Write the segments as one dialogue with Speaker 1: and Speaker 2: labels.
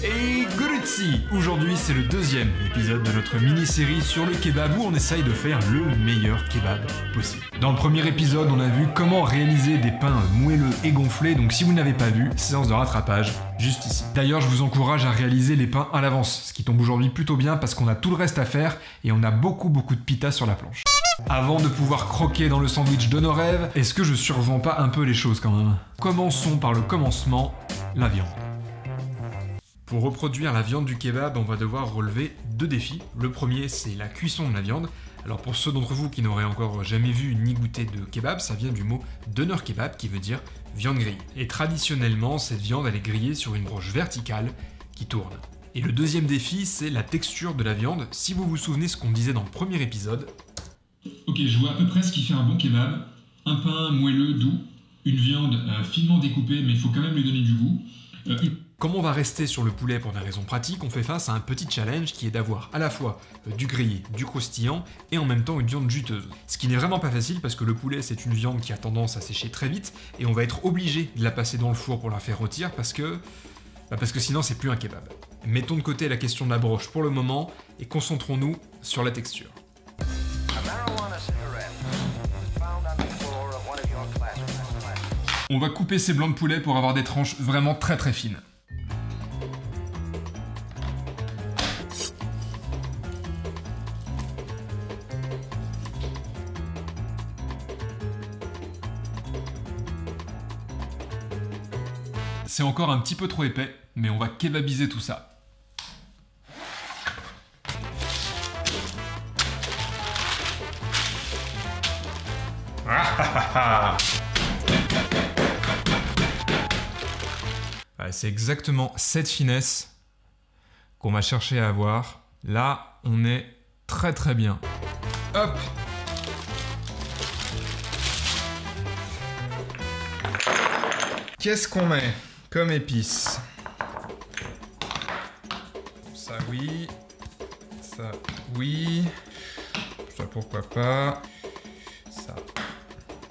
Speaker 1: Et Grüezi! Aujourd'hui, c'est le deuxième épisode de notre mini-série sur le kebab où on essaye de faire le meilleur kebab possible. Dans le premier épisode, on a vu comment réaliser des pains moelleux et gonflés, donc si vous n'avez pas vu, séance de rattrapage, juste ici. D'ailleurs, je vous encourage à réaliser les pains à l'avance, ce qui tombe aujourd'hui plutôt bien parce qu'on a tout le reste à faire et on a beaucoup de pita sur la planche. Avant de pouvoir croquer dans le sandwich de nos rêves, est-ce que je survends pas un peu les choses quand même? Commençons par le commencement, la viande. Pour reproduire la viande du kebab, on va devoir relever deux défis. Le premier, c'est la cuisson de la viande. Alors pour ceux d'entre vous qui n'auraient encore jamais vu ni goûté de kebab, ça vient du mot doner kebab qui veut dire viande grillée. Et traditionnellement, cette viande elle est grillée sur une broche verticale qui tourne. Et le deuxième défi, c'est la texture de la viande. Si vous vous souvenez ce qu'on disait dans le premier épisode.
Speaker 2: Ok, je vois à peu près ce qui fait un bon kebab. Un pain moelleux, doux, une viande finement découpée, mais il faut quand même lui donner du goût.
Speaker 1: Comme on va rester sur le poulet pour des raisons pratiques, on fait face à un petit challenge qui est d'avoir à la fois du grillé, du croustillant et en même temps une viande juteuse. Ce qui n'est vraiment pas facile parce que le poulet c'est une viande qui a tendance à sécher très vite et on va être obligé de la passer dans le four pour la faire rôtir parce que sinon c'est plus un kebab. Mettons de côté la question de la broche pour le moment et concentrons-nous sur la texture.
Speaker 2: On va couper ces blancs de poulet pour avoir des tranches vraiment très fines. C'est encore un petit peu trop épais, mais on va kebabiser tout ça.
Speaker 1: C'est exactement cette finesse qu'on va chercher à avoir. Là, on est très bien.
Speaker 2: Hop!
Speaker 1: Qu'est-ce qu'on met comme épices? Ça oui. Ça oui. Ça pourquoi pas. Ça.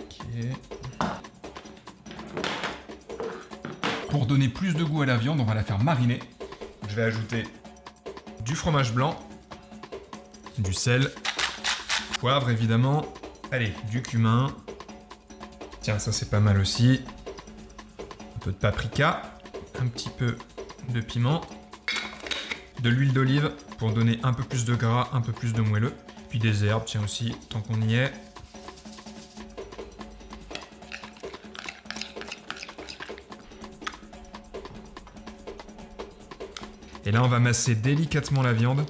Speaker 1: Ok.
Speaker 2: Pour donner plus de goût à la viande, on va la faire mariner.
Speaker 1: Je vais ajouter du fromage blanc, du sel, poivre évidemment, allez, du cumin. Tiens, ça c'est pas mal aussi. Un peu de paprika, un petit peu de piment, de l'huile d'olive pour donner un peu plus de gras, un peu plus de moelleux. Puis des herbes, tiens aussi, tant qu'on y est. Et là, on va masser délicatement la viande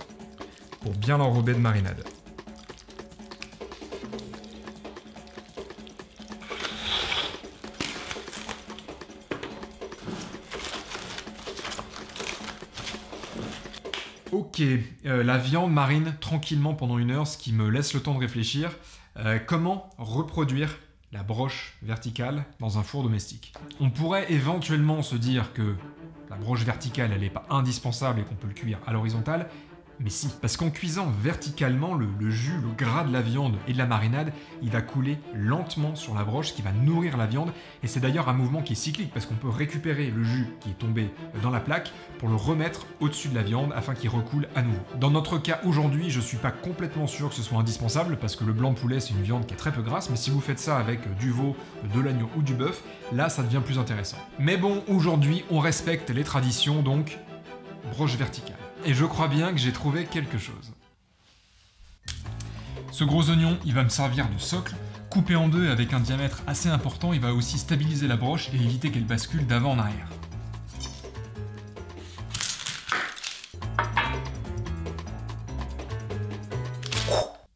Speaker 1: pour bien l'enrober de marinade. Ok, la viande marine tranquillement pendant 1 heure, ce qui me laisse le temps de réfléchir. Comment reproduire la broche verticale dans un four domestique? On pourrait éventuellement se dire que la broche verticale, elle n'est pas indispensable et qu'on peut le cuire à l'horizontale, mais si. Parce qu'en cuisant verticalement, le jus, le gras de la viande et de la marinade, il va couler lentement sur la broche, ce qui va nourrir la viande. Et c'est d'ailleurs un mouvement qui est cyclique, parce qu'on peut récupérer le jus qui est tombé dans la plaque pour le remettre au-dessus de la viande afin qu'il recoule à nouveau. Dans notre cas aujourd'hui, je suis pas complètement sûr que ce soit indispensable, parce que le blanc de poulet, c'est une viande qui est très peu grasse, mais si vous faites ça avec du veau, de l'agneau ou du bœuf, là, ça devient plus intéressant. Mais bon, aujourd'hui, on respecte les traditions, donc broche verticale. Et je crois bien que j'ai trouvé quelque chose.
Speaker 2: Ce gros oignon, il va me servir de socle. Coupé en deux avec un diamètre assez important, il va aussi stabiliser la broche et éviter qu'elle bascule d'avant en arrière.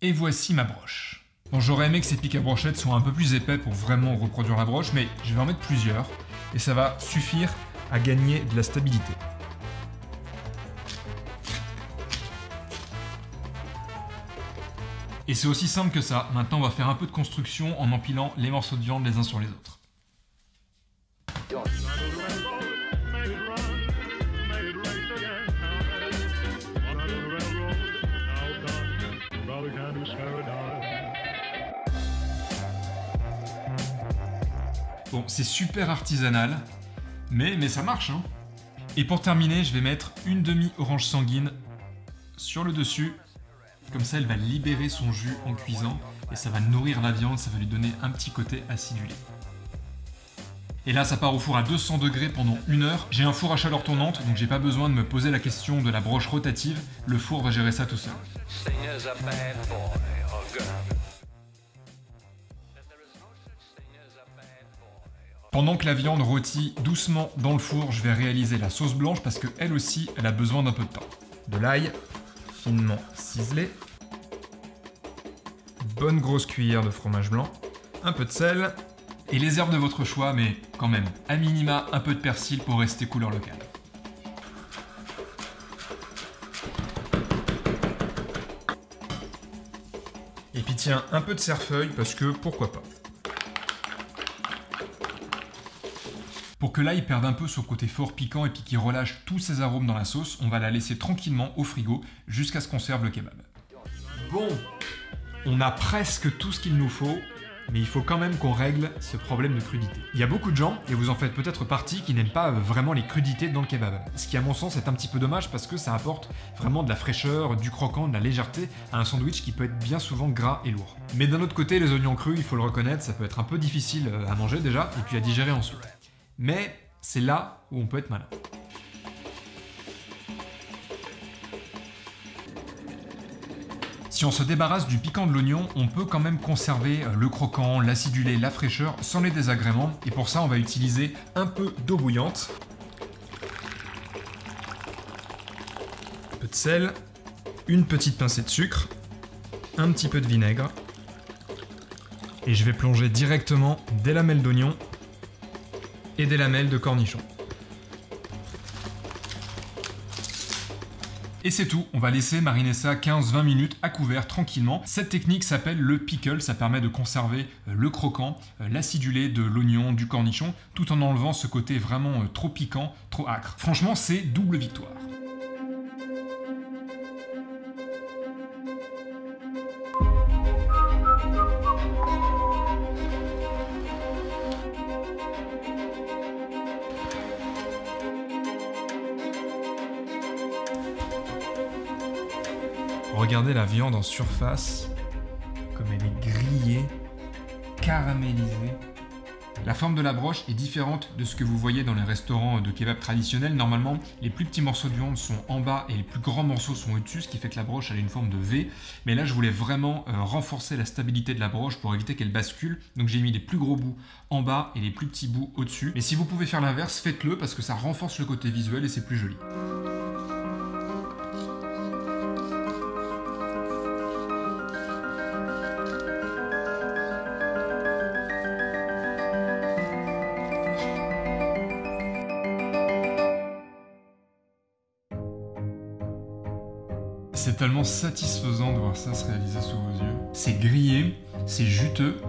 Speaker 2: Et voici ma broche. Bon, j'aurais aimé que ces pics à brochette soient un peu plus épais pour vraiment reproduire la broche, mais je vais en mettre plusieurs, et ça va suffire
Speaker 1: à gagner de la stabilité.
Speaker 2: Et c'est aussi simple que ça. Maintenant, on va faire un peu de construction en empilant les morceaux de viande les uns sur les autres. Bon, c'est super artisanal, mais ça marche, hein. Et pour terminer, je vais mettre une demi-orange sanguine sur le dessus. Comme ça, elle va libérer son jus en cuisant et ça va nourrir la viande, ça va lui donner un petit côté acidulé. Et là, ça part au four à 200 degrés pendant 1 heure. J'ai un four à chaleur tournante, donc j'ai pas besoin de me poser la question de la broche rotative. Le four va gérer ça tout seul. Pendant que la viande rôtit doucement dans le four, je vais réaliser la sauce blanche parce qu'elle aussi, elle a besoin d'un peu de temps. De l'ail, finement ciselé. Bonne grosse cuillère de fromage blanc. Un peu de sel. Et les herbes de votre choix, mais quand même, à minima, un peu de persil pour rester couleur locale. Et puis tiens, un peu de cerfeuil parce que pourquoi pas. Pour que l'ail perde un peu son côté fort piquant et puis qu'il relâche tous ses arômes dans la sauce, on va la laisser tranquillement au frigo jusqu'à ce qu'on serve le kebab. Bon, on a presque tout ce qu'il nous faut, mais il faut quand même qu'on règle ce problème de crudité. Il y a beaucoup de gens, et vous en faites peut-être partie, qui n'aiment pas vraiment les crudités dans le kebab. Ce qui à mon sens est un petit peu dommage parce que ça apporte vraiment de la fraîcheur, du croquant, de la légèreté à un sandwich qui peut être bien souvent gras et lourd. Mais d'un autre côté, les oignons crus, il faut le reconnaître, ça peut être un peu difficile à manger déjà, et puis à digérer ensuite. Mais c'est là où on peut être malin. Si on se débarrasse du piquant de l'oignon, on peut quand même conserver le croquant, l'acidulé, la fraîcheur sans les désagréments. Et pour ça, on va utiliser un peu d'eau bouillante, un peu de sel, une petite pincée de sucre, un petit peu de vinaigre. Et je vais plonger directement des lamelles d'oignon et des lamelles de cornichons. Et c'est tout, on va laisser mariner ça 15-20 minutes à couvert tranquillement. Cette technique s'appelle le pickle, ça permet de conserver le croquant, l'acidulé de l'oignon, du cornichon, tout en enlevant ce côté vraiment trop piquant, trop âcre. Franchement, c'est double victoire. Regardez la viande en surface, comme elle est grillée, caramélisée. La forme de la broche est différente de ce que vous voyez dans les restaurants de kebab traditionnels. Normalement, les plus petits morceaux de viande sont en bas et les plus grands morceaux sont au-dessus, ce qui fait que la broche a une forme de V. Mais là, je voulais vraiment renforcer la stabilité de la broche pour éviter qu'elle bascule. Donc j'ai mis les plus gros bouts en bas et les plus petits bouts au-dessus. Mais si vous pouvez faire l'inverse, faites-le parce que ça renforce le côté visuel et c'est plus joli. C'est tellement satisfaisant de voir ça se réaliser sous vos yeux. C'est grillé, c'est juteux.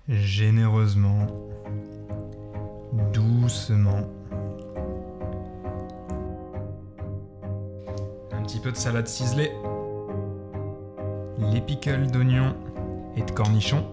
Speaker 2: Généreusement, doucement. Un petit peu de salade ciselée. Les pickles d'oignons et de cornichons.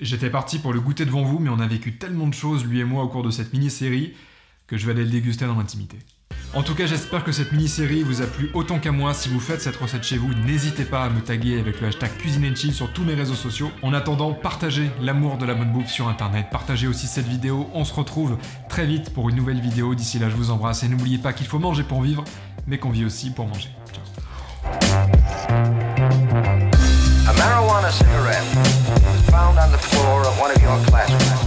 Speaker 2: J'étais parti pour le goûter devant vous, mais on a vécu tellement de choses, lui et moi, au cours de cette mini-série, que je vais aller le déguster dans l'intimité. En tout cas, j'espère que cette mini-série vous a plu autant qu'à moi. Si vous faites cette recette chez vous, n'hésitez pas à me taguer avec le hashtag Cuisine & Chill sur tous mes réseaux sociaux. En attendant, partagez l'amour de la bonne bouffe sur internet. Partagez aussi cette vidéo. On se retrouve très vite pour une nouvelle vidéo. D'ici là, je vous embrasse et n'oubliez pas qu'il faut manger pour vivre, mais qu'on vit aussi pour manger. Ciao.
Speaker 3: A marijuana cigarette was found on the floor of one of your classrooms.